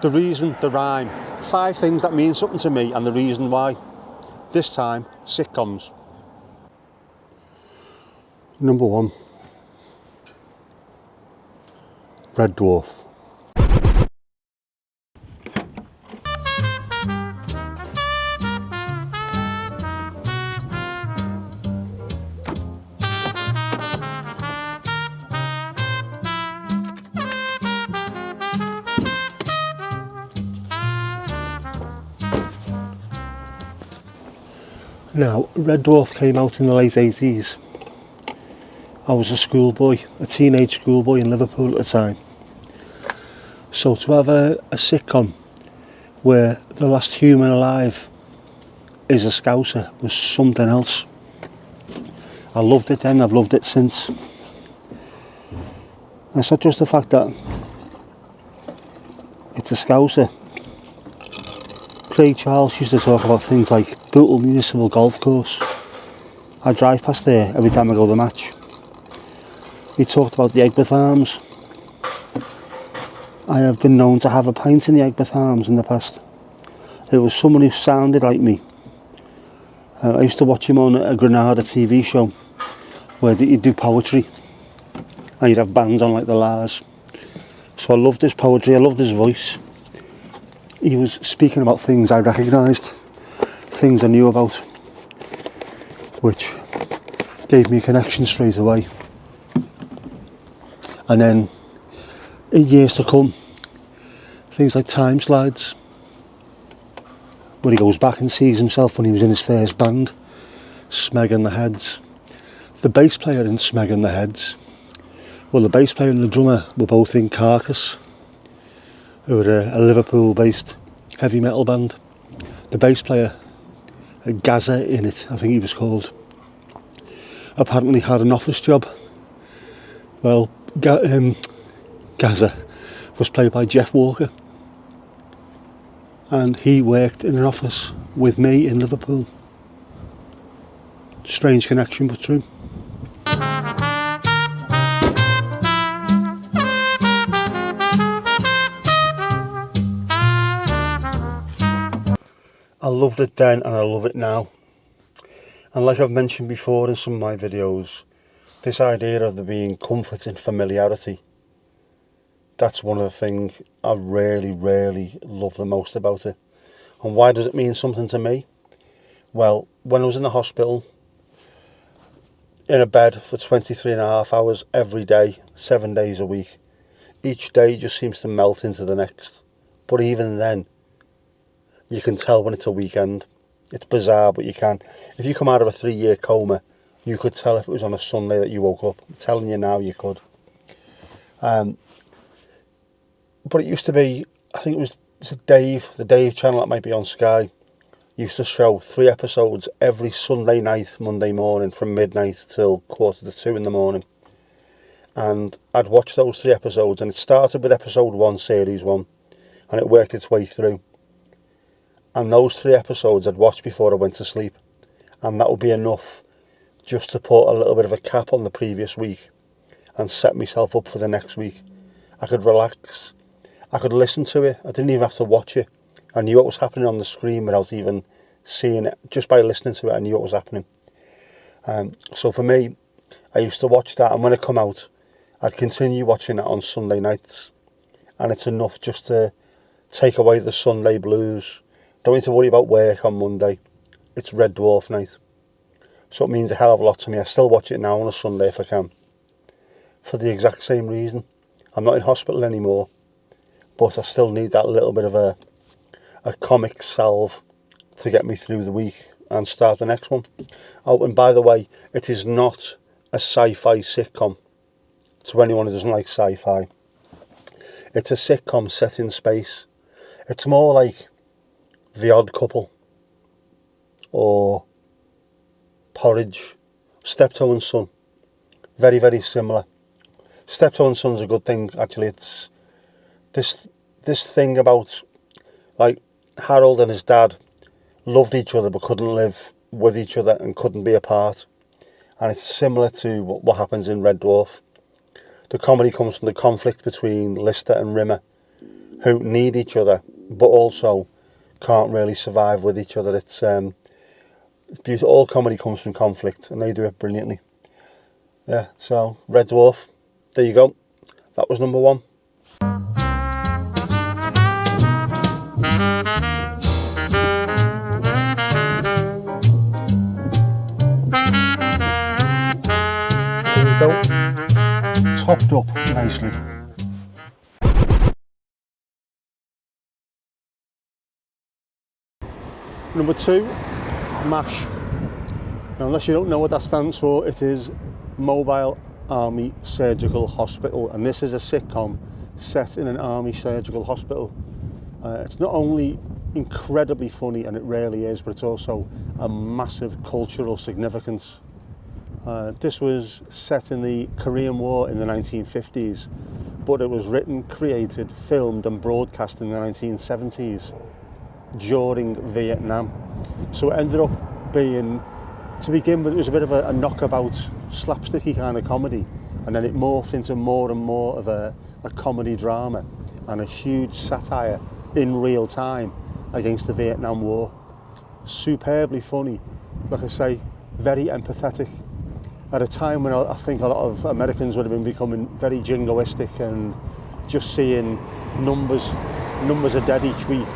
The reason, the rhyme. 5 things that mean something to me and the reason why. This time, sitcoms. Number 1. Red Dwarf. Now, Red Dwarf came out in the late 80s. I was a schoolboy, a teenage schoolboy in Liverpool at the time. So to have a sitcom where the last human alive is a Scouser was something else. I loved it then, I've loved it since. And it's not just the fact that it's a Scouser. Craig Charles used to talk about things like Bootle Municipal Golf Course. I drive past there every time I go to the match. He talked about the Egbert Arms. I have been known to have a pint in the Egbert Arms in the past. It was someone who sounded like me. I used to watch him on a Granada TV show where he'd do poetry and he'd have bands on like the Lars. So I loved his poetry, I loved his voice. He was speaking about things I recognised, things I knew about, which gave me a connection straight away. And then, in years to come, things like Time Slides, where he goes back and sees himself when he was in his first band, Smeg and the Heads. The bass player in Smeg and the Heads, well, the bass player and the drummer were both in Carcass, who were a Liverpool-based heavy metal band. The bass player, Gaza in it, I think he was called, apparently had an office job. Well, Gaza was played by Jeff Walker, and he worked in an office with me in Liverpool. Strange connection, but true. I loved it then and I love it now. And like I've mentioned before in some of my videos, this idea of there being comfort in familiarity, that's one of the things I really love the most about it. And why does it mean something to me? Well, when I was in the hospital, in a bed for 23.5 hours every day, 7 days a week, each day just seems to melt into the next. But even then, you can tell when it's a weekend. It's bizarre, but you can. If you come out of a 3-year coma, you could tell if it was on a Sunday that you woke up. I'm telling you now, you could. But it used to be, I think it was the Dave channel that might be on Sky, used to show 3 episodes every Sunday night, Monday morning, from midnight till 1:45 in the morning. And I'd watch those 3 episodes, and it started with episode 1, series 1, and it worked its way through. And those 3 episodes I'd watch before I went to sleep, and that would be enough just to put a little bit of a cap on the previous week and set myself up for the next week. I could relax, I could listen to it, I didn't even have to watch it. I knew what was happening on the screen without even seeing it. Just by listening to it, I knew what was happening. So for me, I used to watch that, and when it come out, I'd continue watching it on Sunday nights, and it's enough just to take away the Sunday blues. Don't need to worry about work on Monday. It's Red Dwarf night. So it means a hell of a lot to me. I still watch it now on a Sunday if I can. For the exact same reason. I'm not in hospital anymore, but I still need that little bit of a comic salve to get me through the week and start the next one. Oh, and by the way, it is not a sci-fi sitcom. To anyone who doesn't like sci-fi. It's a sitcom set in space. It's more like The Odd Couple, or Porridge, Steptoe and Son. Very similar. Steptoe and Son's a good thing, actually. It's this thing about, like, Harold and his dad loved each other but couldn't live with each other and couldn't be apart. And it's similar to what happens in Red Dwarf. The comedy comes from the conflict between Lister and Rimmer, who need each other, but also can't really survive with each other. It's beautiful. All comedy comes from conflict, and they do it brilliantly. Yeah, so Red Dwarf, there you go. That was number one. There you go. Topped up nicely. Number two, MASH. Now, unless you don't know what that stands for, it is Mobile Army Surgical Hospital, and this is a sitcom set in an army surgical hospital. It's not only incredibly funny, and it really is, but it's also a massive cultural significance. This was set in the Korean War in the 1950s, but it was written, created, filmed and broadcast in the 1970s during Vietnam. So it ended up being, to begin with, it was a bit of a knockabout, slapsticky kind of comedy, and then it morphed into more and more of a comedy drama and a huge satire in real time against the Vietnam War. Superbly funny, like I say, very empathetic. At a time when I think a lot of Americans would have been becoming very jingoistic and just seeing numbers are dead each week,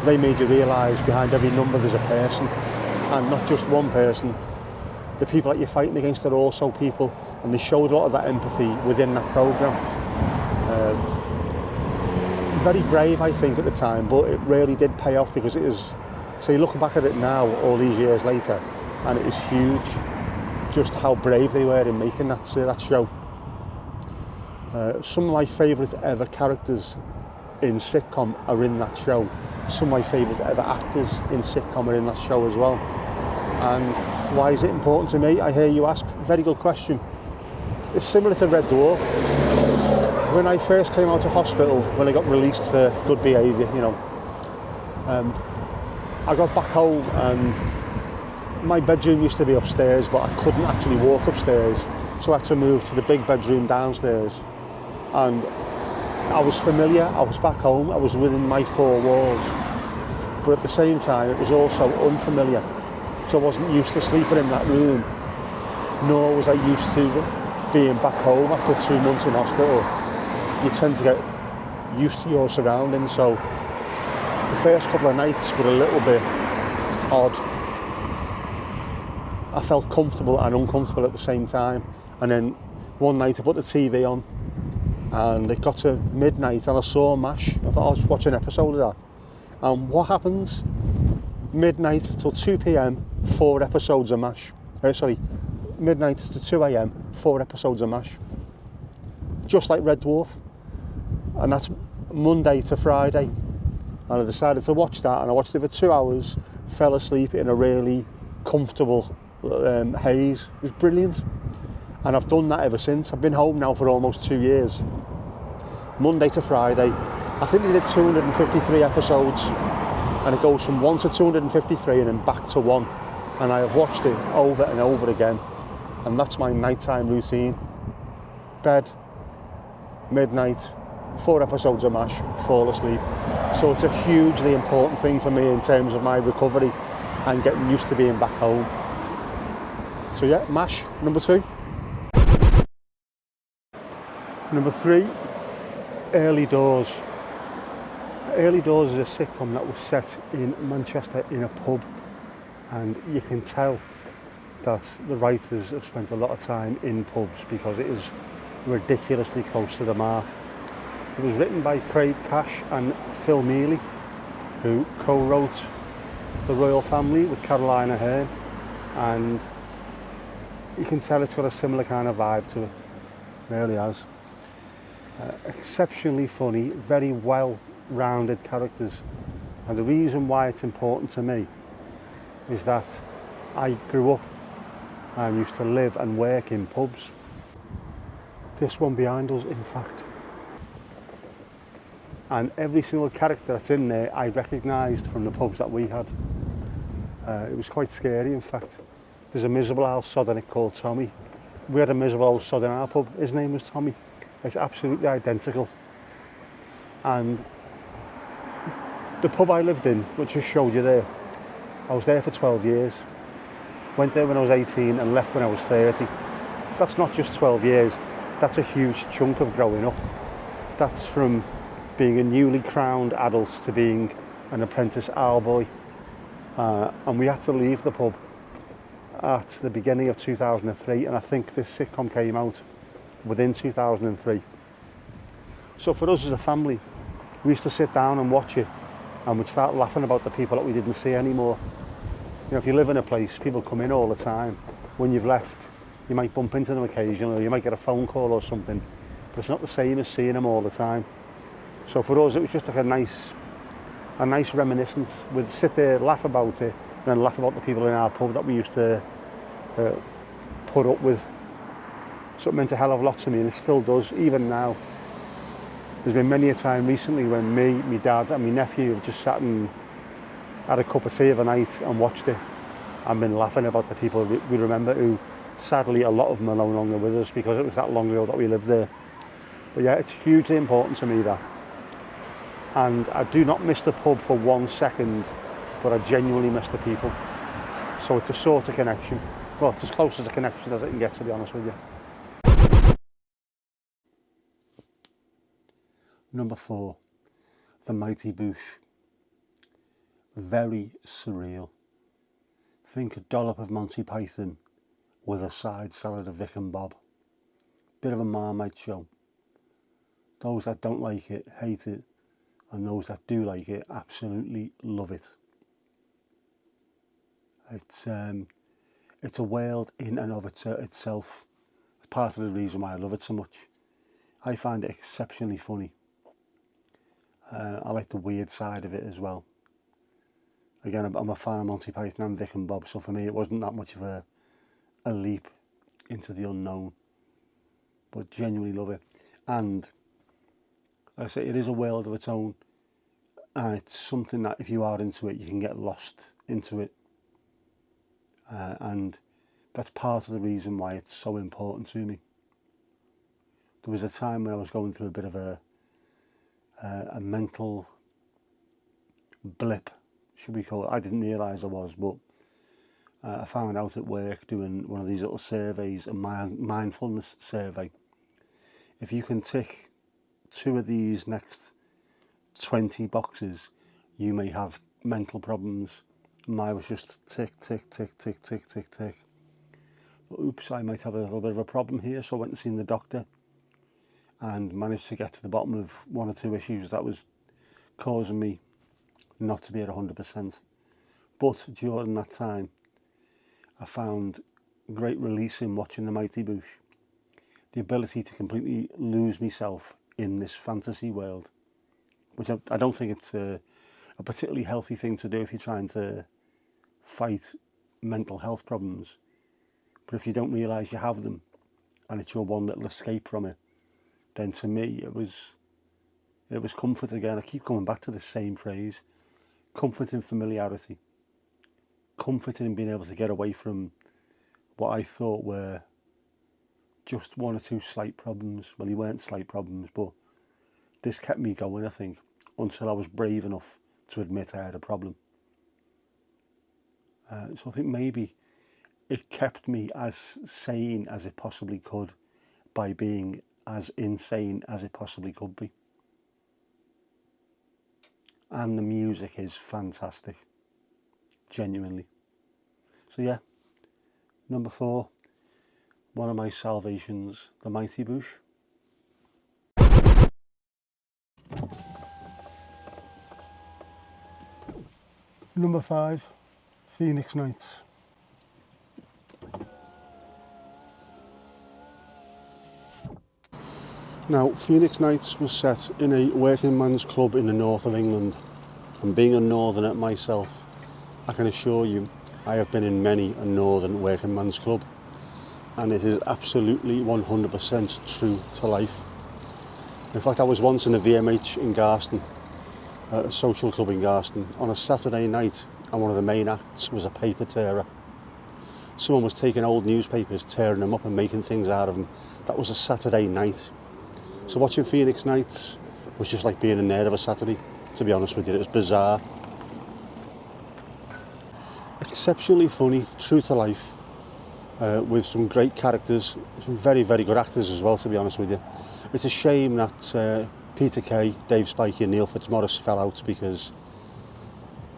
they made you realise behind every number there's a person, and not just one person. The people that you're fighting against are also people, and they showed a lot of that empathy within that programme. Very brave, I think, at the time, but it really did pay off, because it is, so looking back at it now, all these years later, and it is huge just how brave they were in making that show. Some of my favourite ever characters in sitcom are in that show. Some of my favourite ever actors in sitcom are in that show as well. And why is it important to me, I hear you ask? Very good question. It's similar to Red Dwarf. When I first came out of hospital, when I got released for good behaviour, I got back home, and my bedroom used to be upstairs, but I couldn't actually walk upstairs, so I had to move to the big bedroom downstairs. And I was familiar, I was back home, I was within my four walls, but at the same time it was also unfamiliar. So I wasn't used to sleeping in that room, nor was I used to being back home after 2 months in hospital. You tend to get used to your surroundings, so the first couple of nights were a little bit odd. I felt comfortable and uncomfortable at the same time. And then one night I put the TV on, and it got to midnight and I saw MASH. I thought I'll just watch an episode of that. And what happens? Midnight till 2 p.m, 4 episodes of MASH. Midnight to 2 a.m, 4 episodes of MASH. Just like Red Dwarf. And that's Monday to Friday. And I decided to watch that, and I watched it for 2 hours, fell asleep in a really comfortable haze. It was brilliant, and I've done that ever since. I've been home now for almost 2 years. Monday to Friday. I think they did 253 episodes, and it goes from 1 to 253 and then back to 1, and I have watched it over and over again, and that's my nighttime routine. Bed, midnight, 4 episodes of MASH, fall asleep. So it's a hugely important thing for me in terms of my recovery and getting used to being back home. So yeah, MASH, number 2. Number 3, Early Doors. Early Doors is a sitcom that was set in Manchester in a pub, and you can tell that the writers have spent a lot of time in pubs because it is ridiculously close to the mark. It was written by Craig Cash and Phil Mealy, who co-wrote The Royal Family with Caroline Aherne, and you can tell it's got a similar kind of vibe to it. It really has. Exceptionally funny, very well-rounded characters, and the reason why it's important to me is that I grew up and used to live and work in pubs. This one behind us, in fact. And every single character that's in there I recognised from the pubs that we had. It was quite scary, in fact. There's a miserable old sod in it called Tommy. We had a miserable old sod in our pub. His name was Tommy. It's absolutely identical. And The pub I lived in, which I showed you there, I was there for 12 years. Went there when I was 18 and left when I was 30. That's not just 12 years, that's a huge chunk of growing up. That's from being a newly crowned adult to being an apprentice owl boy. And we had to leave the pub at the beginning of 2003, and I think this sitcom came out within 2003. So for us as a family, we used to sit down and watch it, and we'd start laughing about the people that we didn't see anymore. You know, if you live in a place, people come in all the time. When you've left, you might bump into them occasionally, or you might get a phone call or something, but it's not the same as seeing them all the time. So for us, it was just like a nice reminiscence. We'd sit there, laugh about it, and then laugh about the people in our pub that we used to put up with. So it meant a hell of a lot to me, and it still does, even now. There's been many a time recently when me, my dad and my nephew have just sat and had a cup of tea of a night and watched it and been laughing about the people we remember, who sadly a lot of them are no longer with us because it was that long ago that we lived there. But yeah, it's hugely important to me, that. And I do not miss the pub for 1 second, but I genuinely miss the people. So it's a sort of connection. Well, it's as close as a connection as I can get, to be honest with you. Number 4, the Mighty Boosh. Very surreal. Think a dollop of Monty Python with a side salad of Vic and Bob. Bit of a Marmite show. Those that don't like it hate it, and those that do like it absolutely love it. It's a world in and of itself. It's part of the reason why I love it so much. I find it exceptionally funny. I like the weird side of it as well. Again, I'm a fan of Monty Python and Vic and Bob, so for me it wasn't that much of a leap into the unknown. But genuinely love it. And like I say, it is a world of its own, and it's something that if you are into it, you can get lost into it. And that's part of the reason why it's so important to me. There was a time when I was going through a bit of a mental blip, should we call it. I didn't realise I was, but I found out at work doing one of these little surveys, a mindfulness survey. If you can tick 2 of these next 20 boxes, you may have mental problems. Mine was just tick, tick, tick, tick, tick, tick, tick. But, oops, I might have a little bit of a problem here, so I went and seen the doctor and managed to get to the bottom of 1 or 2 issues that was causing me not to be at 100%. But during that time, I found great release in watching the Mighty Boosh. The ability to completely lose myself in this fantasy world, which I don't think it's a particularly healthy thing to do if you're trying to fight mental health problems. But if you don't realise you have them and it's your one little escape from it, then to me it was comfort again. I keep coming back to the same phrase: comfort in familiarity, comfort in being able to get away from what I thought were just 1 or 2 slight problems. Well, they weren't slight problems, but this kept me going, I think, until I was brave enough to admit I had a problem. So I think maybe it kept me as sane as it possibly could by being as insane as it possibly could be. And the music is fantastic, genuinely. So yeah, number 4, one of my salvations, the Mighty Boosh. Number 5, Phoenix Nights. Now, Phoenix Nights was set in a working man's club in the north of England, and being a northerner myself, I can assure you I have been in many a northern working man's club, and it is absolutely 100% true to life. In fact, I was once in a VMH in Garston, a social club in Garston, on a Saturday night, and one of the main acts was a paper tearer. Someone was taking old newspapers, tearing them up and making things out of them. That was a Saturday night. So watching Phoenix Nights was just like being in there of a Saturday. to be honest with you. It was bizarre. Exceptionally funny, true to life, with some great characters, some very, very good actors as well, to be honest with you. It's a shame that Peter Kay, Dave Spikey and Neil Fitzmaurice fell out, because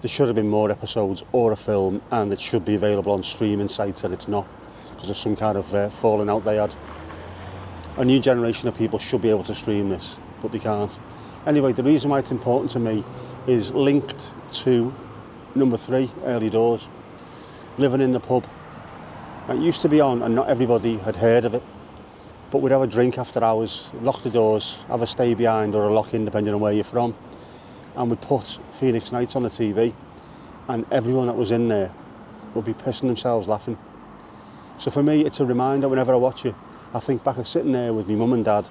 there should have been more episodes or a film, and it should be available on streaming sites, and it's not, because of some kind of falling out they had. A new generation of people should be able to stream this, but they can't. Anyway, the reason why it's important to me is linked to number 3, Early Doors. Living in the pub. It used to be on and not everybody had heard of it, but we'd have a drink after hours, lock the doors, have a stay behind or a lock in depending on where you're from, and we'd put Phoenix Nights on the TV, and everyone that was in there would be pissing themselves laughing. So for me, it's a reminder whenever I watch it. I think back of sitting there with my mum and dad,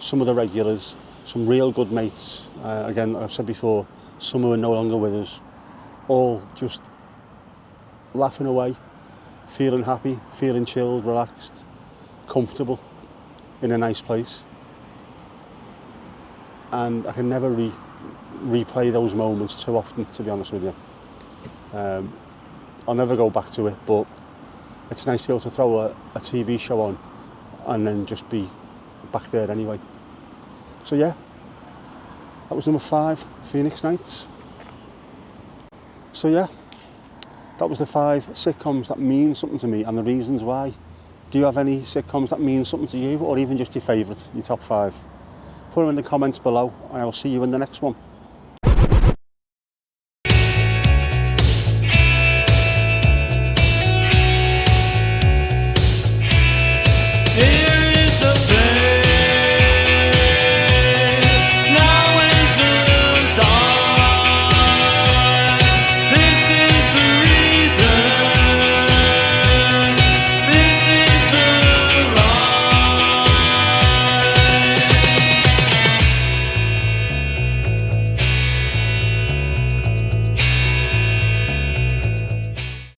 some of the regulars, some real good mates, again, like I've said before, some who are no longer with us, all just laughing away, feeling happy, feeling chilled, relaxed, comfortable, in a nice place. And I can never replay those moments too often, to be honest with you. I'll never go back to it, but it's nice to be able to throw a TV show on and then just be back there anyway. So yeah, that was number 5, Phoenix Nights. So yeah, that was the 5 sitcoms that mean something to me and the reasons why. Do you have any sitcoms that mean something to you, or even just your favourite, your top 5? Put them in the comments below, and I will see you in the next one.